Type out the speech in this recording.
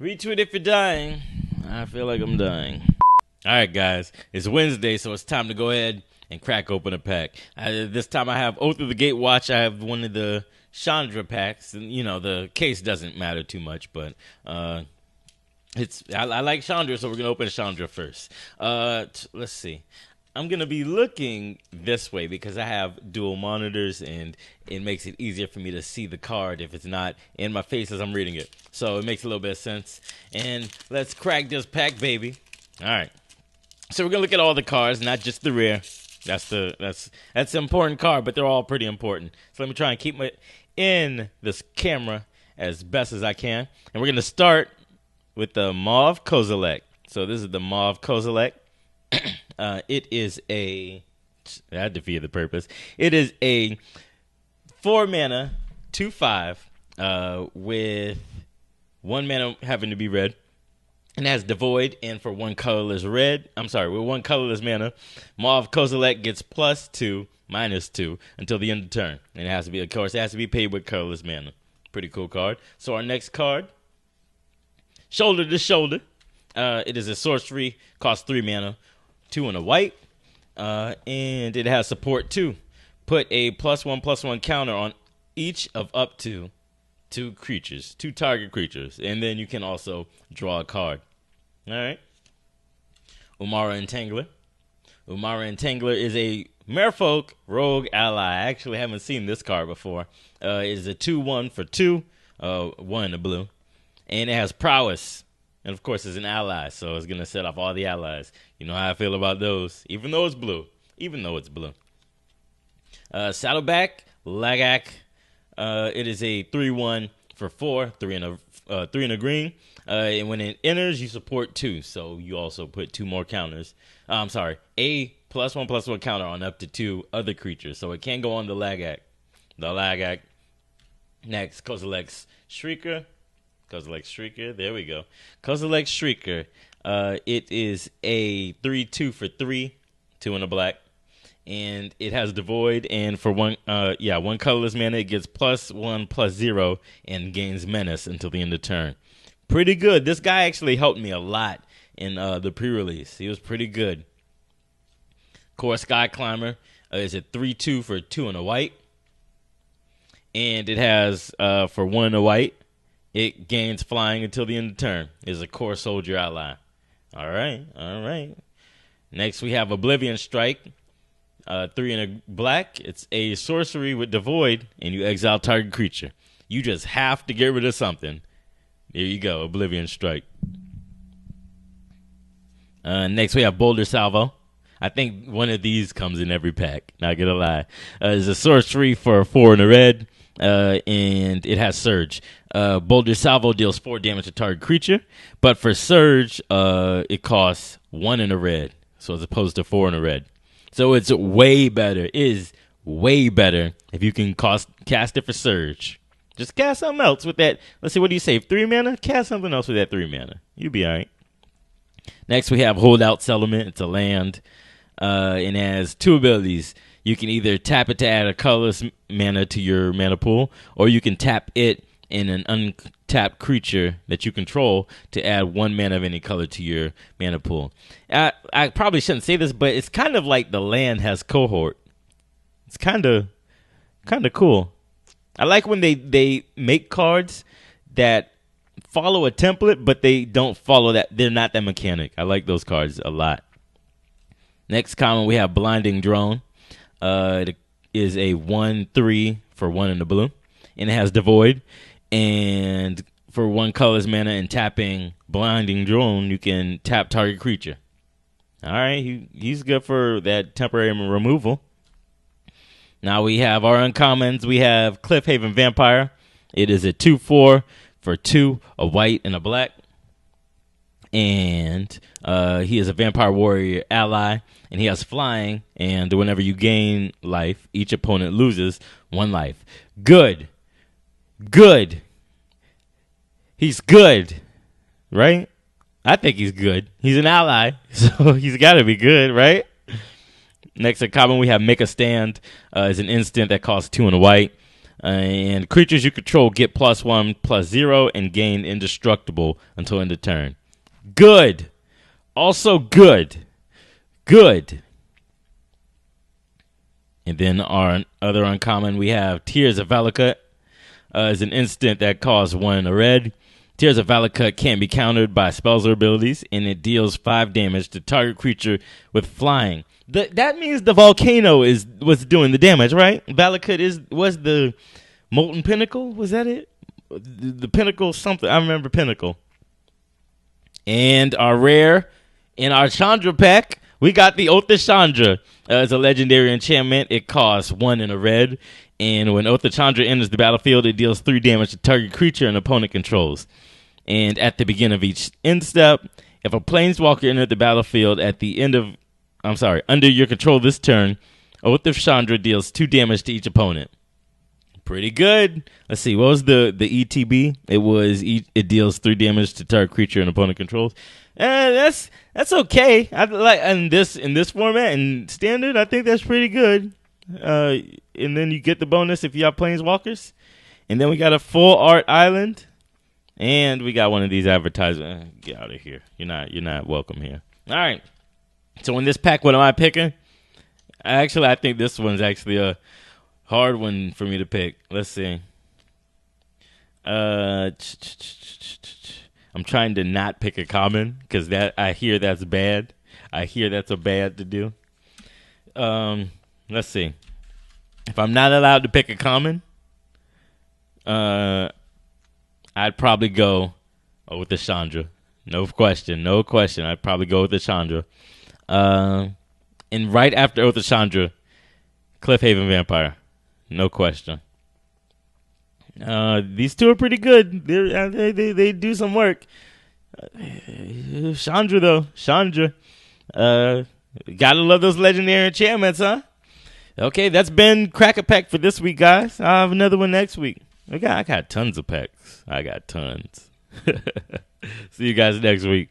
Retweet if you're dying. I feel like I'm dying. All right, guys. It's Wednesday, so it's time to go ahead and crack open a pack. This time I have Oath of the Gatewatch. I have one of the Chandra packs. And, you know, the case doesn't matter too much, but I like Chandra, so we're going to open Chandra first. Let's see. I'm going to be looking this way because I have dual monitors, and it makes it easier for me to see the card if it's not in my face as I'm reading it. So it makes a little bit of sense. And let's crack this pack, baby. All right. So we're going to look at all the cards, not just the rare. That's an important card, but they're all pretty important. So let me try and keep it in this camera as best as I can. And we're going to start with the Mauve Kozilek. So this is the Mauve Kozilek. It is that defeated the purpose. It is a 4-mana, 2/5, with 1 mana having to be red. And it has Devoid, and for with 1 colorless mana, Mauve Kozilek gets +2, -2 until the end of turn. And it has to be paid with colorless mana. Pretty cool card. So our next card, Shoulder to Shoulder. It is a sorcery, costs 3 mana, 2 and a white, and it has support 2. Put a +1/+1 counter on each of up to 2 target creatures, and then you can also draw a card. All right. Umara Entangler. Umara Entangler is a Merfolk Rogue ally. I actually haven't seen this card before. It is a 2/1 for 2, 1 in the blue, and it has prowess. And, of course, it's an ally, so it's going to set off all the allies. You know how I feel about those, even though it's blue. Saddleback, Lagak. It is a 3/1 for 4, 3 and a green. And when it enters, you support 2, so you also put 2 more counters. A +1/+1 counter on up to 2 other creatures, so it can go on the Lagak. Next, Kozilek's Shrieker. There we go. Kozilek Shrieker. It is a 3/2 for 3, 2 and a black. And it has Devoid, and for 1 colorless mana, it gets +1/+0 and gains Menace until the end of turn. Pretty good. This guy actually helped me a lot in the pre-release. He was pretty good. Core Sky Climber is a 3/2 for 2 and a white. And it has, for 1 and a white, it gains flying until the end of turn. Is a core soldier ally. All right. Next, we have Oblivion Strike. 3 and a black. It's a sorcery with Devoid, and you exile target creature. You just have to get rid of something. There you go, Oblivion Strike. Next, we have Boulder Salvo. I think one of these comes in every pack. Not gonna lie. It's a sorcery for 4 and a red. And it has Surge. Boulder Salvo deals 4 damage to target creature, but for Surge, it costs 1 in a red, so as opposed to 4 in a red. So it's way better. It is way better if you can cast it for Surge. Just cast something else with that. Let's see, what do you save? 3 mana? Cast something else with that 3 mana. You'll be all right. Next, we have Holdout Settlement. It's a land, and it has 2 abilities. You can either tap it to add a colorless mana to your mana pool, or you can tap it in an untapped creature that you control to add 1 mana of any color to your mana pool. I probably shouldn't say this, but it's kind of like the land has cohort. It's kind of cool. I like when they make cards that follow a template, but they don't follow that. They're not that mechanic. I like those cards a lot. Next common, we have Blinding Drone. It is a 1/3 for 1 in the blue, and it has Devoid. And for 1 colorless mana and tapping Blinding Drone, you can tap target creature. All right, he's good for that temporary removal. Now we have our uncommons. We have Cliffhaven Vampire. It is a 2/4 for 2, a white and a black. And he is a Vampire Warrior ally, and he has flying, and whenever you gain life, each opponent loses 1 life. Good. He's good, right? I think he's good. He's an ally, so he's got to be good, right? Next in common, we have Make a Stand. It's an instant that costs 2 and a white. And creatures you control get +1/+0 and gain indestructible until end of turn. Good. Also good. Good. And then our other uncommon, we have Tears of Valakut. Is an instant that costs 1 in a red. Tears of Valakut can't be countered by spells or abilities, and it deals 5 damage to target creature with flying. That means the volcano was doing the damage, right? Valakut was the Molten Pinnacle. Was that it? The Pinnacle something. I remember Pinnacle. And our rare in our Chandra pack, we got the Oath of Chandra. It's a legendary enchantment. It costs 1 in a red. And when Oath of Chandra enters the battlefield, it deals 3 damage to target creature an opponent controls. And at the beginning of each end step, if a planeswalker entered the battlefield under your control this turn, Oath of Chandra deals 2 damage to each opponent. Pretty good. Let's see. What was the ETB? It deals 3 damage to target creature and opponent controls. That's okay. I like in this format and standard. I think that's pretty good. And then you get the bonus if you have planeswalkers. And then we got a full art island, and we got one of these advertisements. Get out of here. You're not welcome here. All right. So in this pack, what am I picking? I think this one's actually a hard one for me to pick. Let's see. I'm trying to not pick a common because I hear that's bad. I hear that's a bad to do. Let's see. If I'm not allowed to pick a common, I'd probably go with the Chandra. No question. I'd probably go with the Chandra. And right after Oath of Chandra, Cliffhaven Vampire. No question. These two are pretty good. They do some work. Chandra, though. Gotta love those legendary enchantments, huh? Okay, that's been Crack a Pack for this week, guys. I'll have another one next week. I got tons of packs. I got tons. See you guys next week.